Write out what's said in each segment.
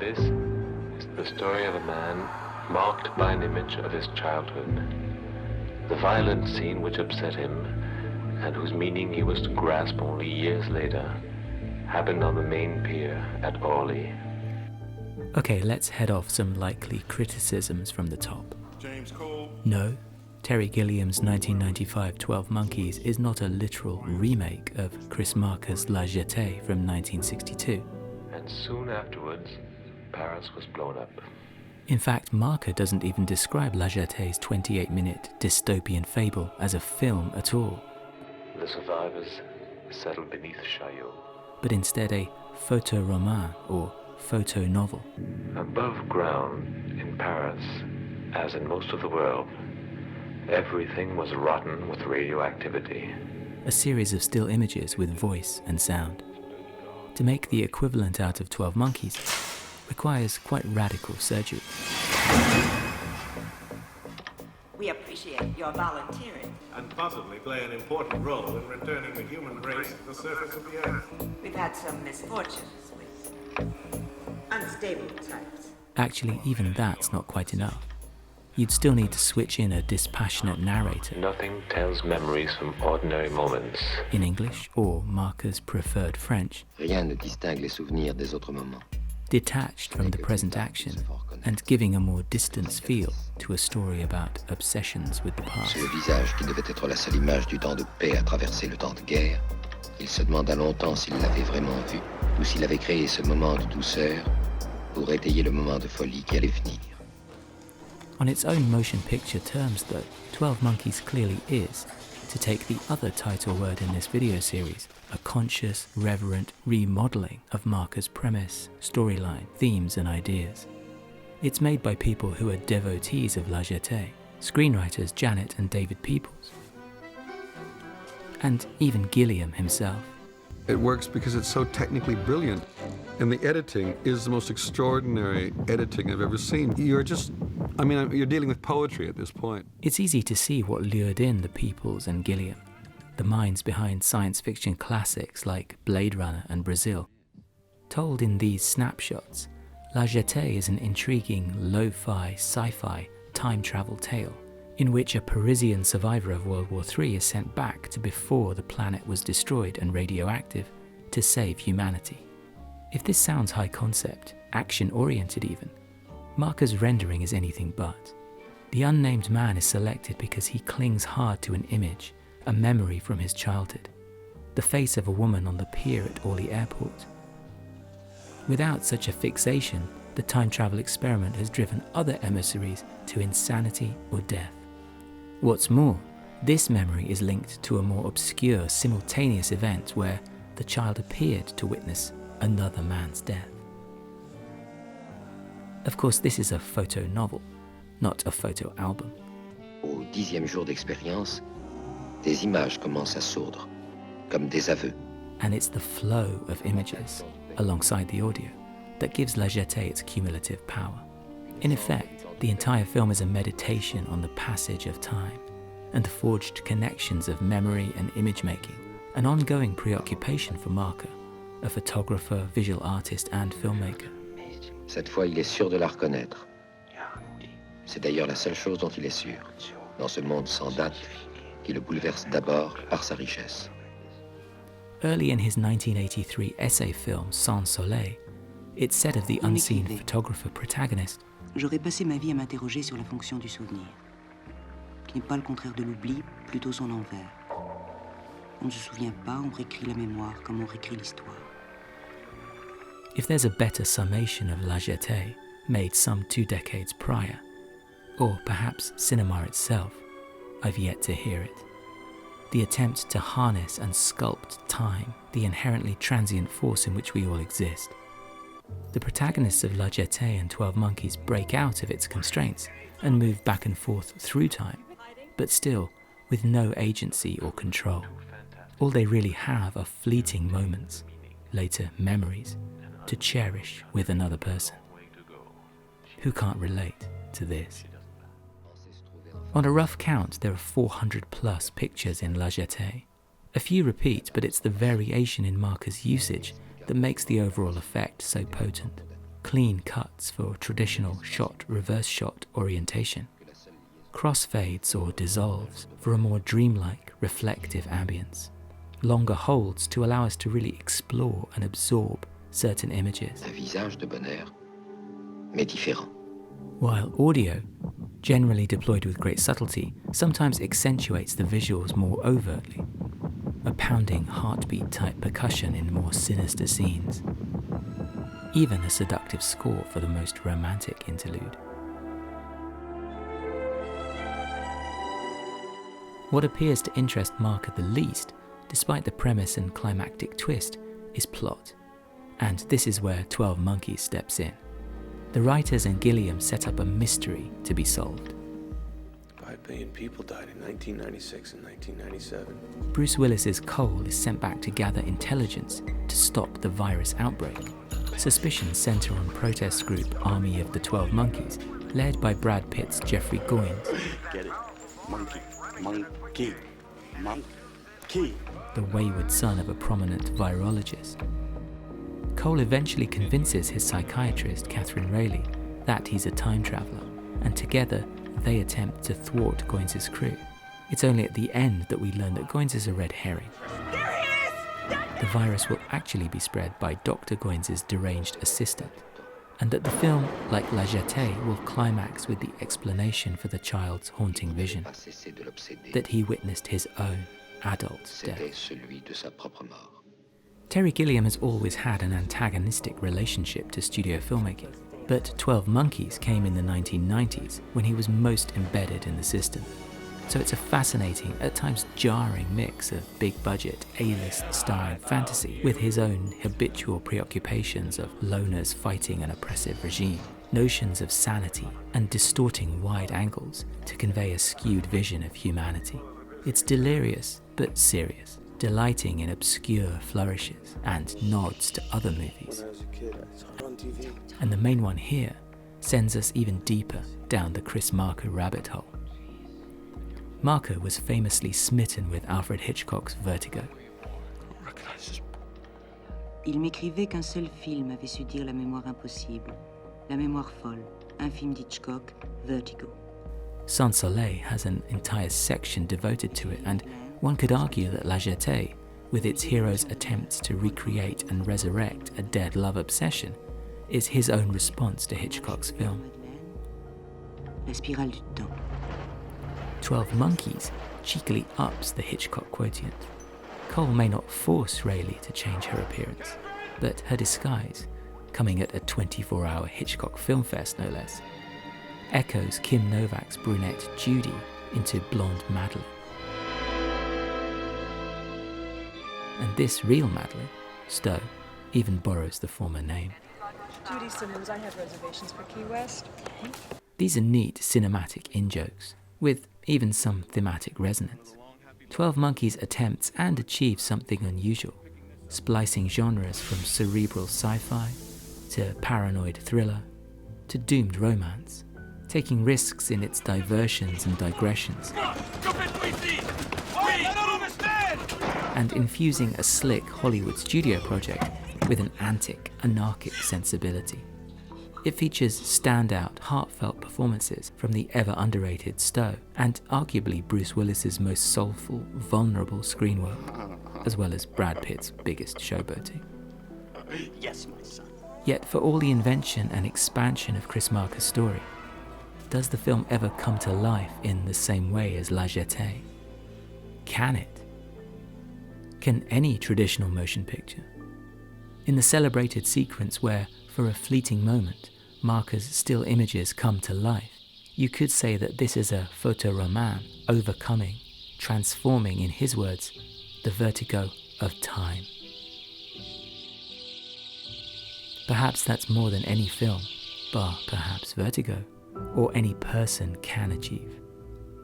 This is the story of a man marked by an image of his childhood. The violent scene which upset him, and whose meaning he was to grasp only years later, happened on the main pier at Orly. Okay, let's head off some likely criticisms from the top. James Cole. No, Terry Gilliam's 1995 12 Monkeys is not a literal remake of Chris Marker's Legete from 1962. And soon afterwards, Paris was blown up. In fact, Marker doesn't even describe Legete's 28-minute dystopian fable as a film at all. The survivors settled beneath Chaillot. But instead a photo-roman or photo-novel. Above ground in Paris, as in most of the world, everything was rotten with radioactivity. A series of still images with voice and sound. To make the equivalent out of 12 Monkeys requires quite radical surgery. We appreciate your volunteering. And possibly play an important role in returning the human race to the surface of the Earth. We've had some misfortunes with unstable types. Actually, even that's not quite enough. You'd still need to switch in a dispassionate narrator. Nothing tells memories from ordinary moments. In English or Marker's preferred French. Rien ne distingue les souvenirs des autres moments. Detached from the present action and giving a more distant feel to a story about obsessions with the past. Sur le visage qui devait être la seule image du temps de paix à traverser le temps de guerre, il se demanda longtemps s'il l'avait vraiment vu ou s'il avait créé ce moment de douceur pour étayer le moment de folie qui allait venir. On its own motion picture terms, though, 12 Monkeys clearly is, to take the other title word in this video series, a conscious, reverent remodeling of Marker's premise, storyline, themes and ideas. It's made by people who are devotees of Legete, screenwriters Janet and David Peoples, and even Gilliam himself. It works because it's so technically brilliant. And the editing is the most extraordinary editing I've ever seen. You're dealing with poetry at this point. It's easy to see what lured in the Peoples and Gilliam, the minds behind science fiction classics like Blade Runner and Brazil. Told in these snapshots, Legete is an intriguing lo-fi, sci-fi, time travel tale in which a Parisian survivor of World War III is sent back to before the planet was destroyed and radioactive to save humanity. If this sounds high concept, action-oriented even, Marker's rendering is anything but. The unnamed man is selected because he clings hard to an image, a memory from his childhood, the face of a woman on the pier at Orly Airport. Without such a fixation, the time travel experiment has driven other emissaries to insanity or death. What's more, this memory is linked to a more obscure simultaneous event where the child appeared to witness another man's death. Of course, this is a photo novel, not a photo album. Au 10e jour d'expérience, des images commencent à sourdre, comme des aveux. And it's the flow of images, alongside the audio, that gives Legete its cumulative power. In effect, the entire film is a meditation on the passage of time and the forged connections of memory and image making, an ongoing preoccupation for Marker, a photographer, visual artist and filmmaker. Cette fois, il est sûr de la reconnaître. C'est d'ailleurs la seule chose dont il est sûr, dans ce monde sans date qui le bouleverse d'abord par sa richesse. Early in his 1983 essay film Sans Soleil, it's said of the unseen photographer protagonist, J'aurais passé ma vie à m'interroger sur la fonction du souvenir, qui n'est pas le contraire de l'oubli, plutôt son envers. On ne se souvient pas, on réécrit la mémoire comme on réécrit l'histoire. If there's a better summation of Legete, made some 2 decades prior, or perhaps cinema itself, I've yet to hear it. The attempt to harness and sculpt time, the inherently transient force in which we all exist. The protagonists of Legete and 12 Monkeys break out of its constraints and move back and forth through time, but still with no agency or control. All they really have are fleeting moments, later memories, to cherish with another person. Who can't relate to this? On a rough count, there are 400 plus pictures in Legete. A few repeat, but it's the variation in Marker's usage that makes the overall effect so potent. clean cuts for traditional shot-reverse shot orientation, crossfades or dissolves for a more dreamlike, reflective ambience, longer holds to allow us to really explore and absorb certain images. Un visage de bonheur, mais différent. While audio, generally deployed with great subtlety, sometimes accentuates the visuals more overtly, a pounding heartbeat-type percussion in more sinister scenes, even a seductive score for the most romantic interlude. What appears to interest Marker the least, despite the premise and climactic twist, is plot. And this is where 12 Monkeys steps in. The writers and Gilliam set up a mystery to be solved. 5 billion people died in 1996 and 1997. Bruce Willis's Cole is sent back to gather intelligence to stop the virus outbreak. Suspicions center on protest group Army of the 12 Monkeys, led by Brad Pitt's Jeffrey Goins. Get it? Monkey, monkey, monkey. The wayward son of a prominent virologist. Cole eventually convinces his psychiatrist, Catherine Rayleigh, that he's a time traveler, and together they attempt to thwart Goins' crew. It's only at the end that we learn that Goins is a red herring. The virus will actually be spread by Dr. Goins' deranged assistant, and that the film, like Legete, will climax with the explanation for the child's haunting vision, that he witnessed his own adult death. Terry Gilliam has always had an antagonistic relationship to studio filmmaking, but 12 Monkeys came in the 1990s when he was most embedded in the system. So it's a fascinating, at times jarring mix of big-budget, A-list starring fantasy with his own habitual preoccupations of loners fighting an oppressive regime, notions of sanity, and distorting wide angles to convey a skewed vision of humanity. It's delirious, but serious, delighting in obscure flourishes and nods to other movies. When I was a kid, I saw it on TV. And the main one here sends us even deeper down the Chris Marker rabbit hole. Marker was famously smitten with Alfred Hitchcock's Vertigo. Il m'écrivait qu'un seul film avait su dire la mémoire impossible, la mémoire folle, un film d'Hitchcock, Vertigo. Sans Soleil has an entire section devoted to it, and one could argue that Legete, with its hero's attempts to recreate and resurrect a dead love obsession, is his own response to Hitchcock's film. La spirale du temps. 12 Monkeys cheekily ups the Hitchcock quotient. Cole may not force Rayleigh to change her appearance, but her disguise, coming at a 24-hour Hitchcock film fest no less, echoes Kim Novak's brunette Judy into blonde Madeline. And this real Madeline, Stowe, even borrows the former name. Judy Simmons, I have reservations for Key West. These are neat cinematic in-jokes, with even some thematic resonance. 12 Monkeys attempts and achieves something unusual, splicing genres from cerebral sci-fi to paranoid thriller to doomed romance, taking risks in its diversions and digressions, and infusing a slick Hollywood studio project with an antic, anarchic sensibility. It features standout, heartfelt performances from the ever-underrated Stowe, and arguably Bruce Willis's most soulful, vulnerable screen work, as well as Brad Pitt's biggest showboating. Yes, my son. Yet for all the invention and expansion of Chris Marker's story, does the film ever come to life in the same way as Legete? Can it? Can any traditional motion picture? In the celebrated sequence where, for a fleeting moment, Marker's still images come to life, you could say that this is a photo-roman overcoming, transforming, in his words, the vertigo of time. Perhaps that's more than any film, bar perhaps Vertigo, or any person can achieve,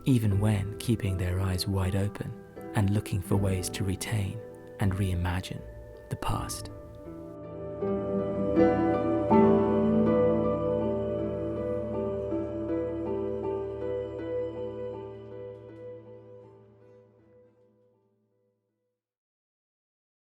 even when keeping their eyes wide open and looking for ways to retain and reimagine the past.